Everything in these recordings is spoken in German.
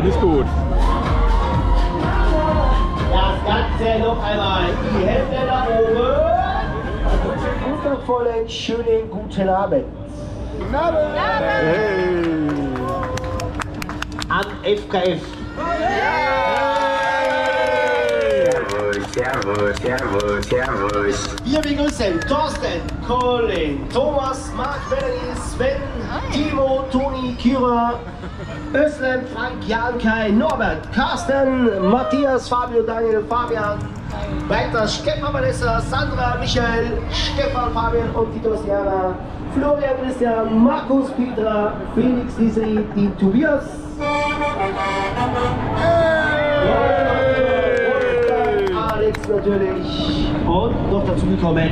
ist gut. Das Ganze noch einmal. Die Hände nach oben. Wundervollen, schönen guten Abend. Guten Abend. Hey. An FKF. Servus, servus, servus. Wir begrüßen Thorsten, Colin, Thomas, Marc, Melanie, Sven, Timo, Toni, Kira, Özlem, Frank, Jan, Kai, Norbert, Carsten, Matthias, Fabio, Daniel, Fabian, weiter Stefan, Vanessa, Sandra, Michael, Stefan, Fabian und Titus, Jana, Florian, Christian, Markus, Petra, Felix, Lisri, die Tobias. Alex natürlich und noch dazu gekommen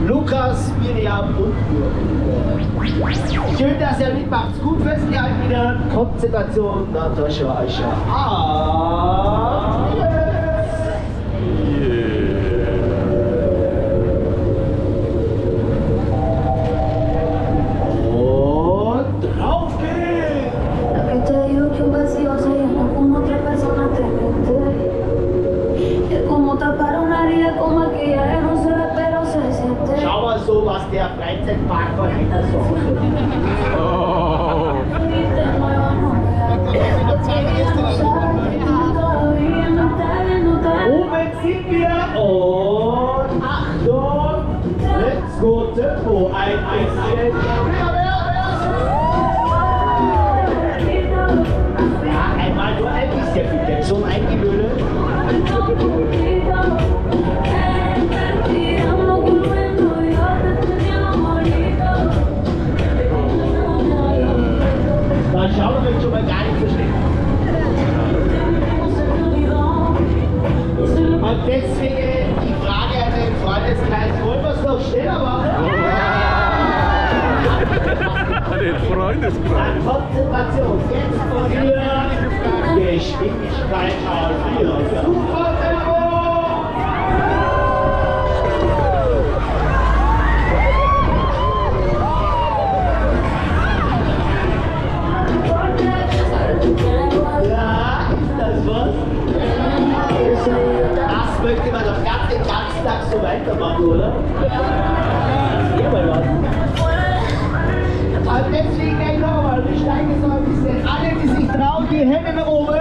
Lukas, Miriam und Jürgen. Schön, dass ihr mitmacht. Gut festgehalten wieder. Konzentration, Natascha, Aisha. Und drauf geht's! Schau mal so, was der Freizeitpark von Heiter sagt. Oh. Oben sind wir und Achtung, let's go Tempo, ein bisschen. Ja, einmal nur ein bisschen bitte, zum Eingewöhnen. Da schauen wir schon mal gar nicht so schlecht. Und deswegen die Frage an den Freundeskreis, wollen wir es noch schneller machen? Den Freundeskreis. Konzentration, jetzt und hier Geschwindigkeit auf 4. Super Tempo! Ja, ist das was? Das möchte man doch den ganzen Tag so weitermachen, oder? Ja, mal was. Und deswegen gleich nochmal, wir steigen jetzt noch ein bisschen. Alle, die sich trauen, die Hände nach oben.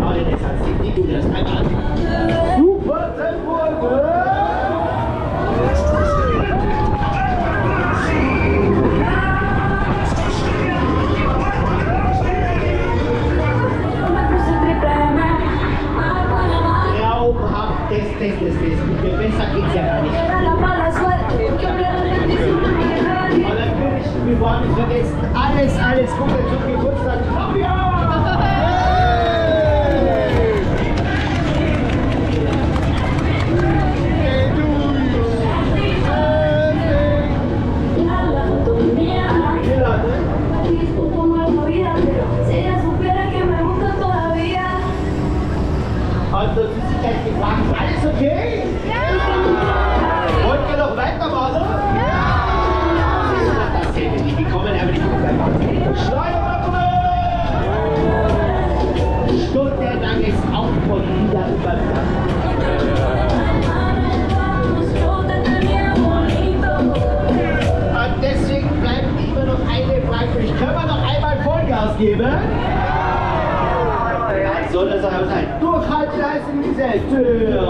Aber das hat sich nicht gut, das ist einmal. Super Tempo! Test. Besser geht's ja gar nicht. Aber natürlich, wir wollen nicht vergessen, alles Gute zum Geburtstag. Also Flüssigkeit gefragt, alles okay? Ja! Wollt ihr noch weitermachen? Ja! Das sehen wir nicht, die kommen aber nicht vorbei. Schleuderwaffen! Stundenlanges Auf- und Wiederübergang. Und deswegen bleibt immer noch eine Frage. Können wir noch einmal Vollgas geben? Soll das aber sein? Durchhalteleistung in diese Tür.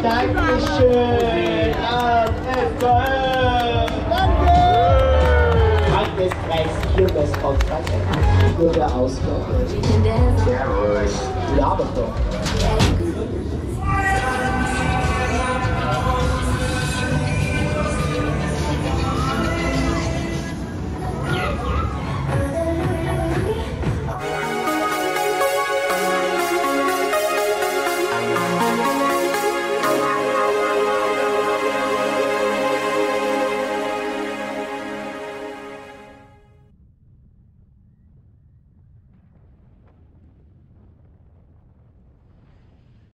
Dankeschön an FKF. Danke! Freundeskreis Kirmes von Frankreich. Gute Ausgabe. Servus. Ja, aber doch.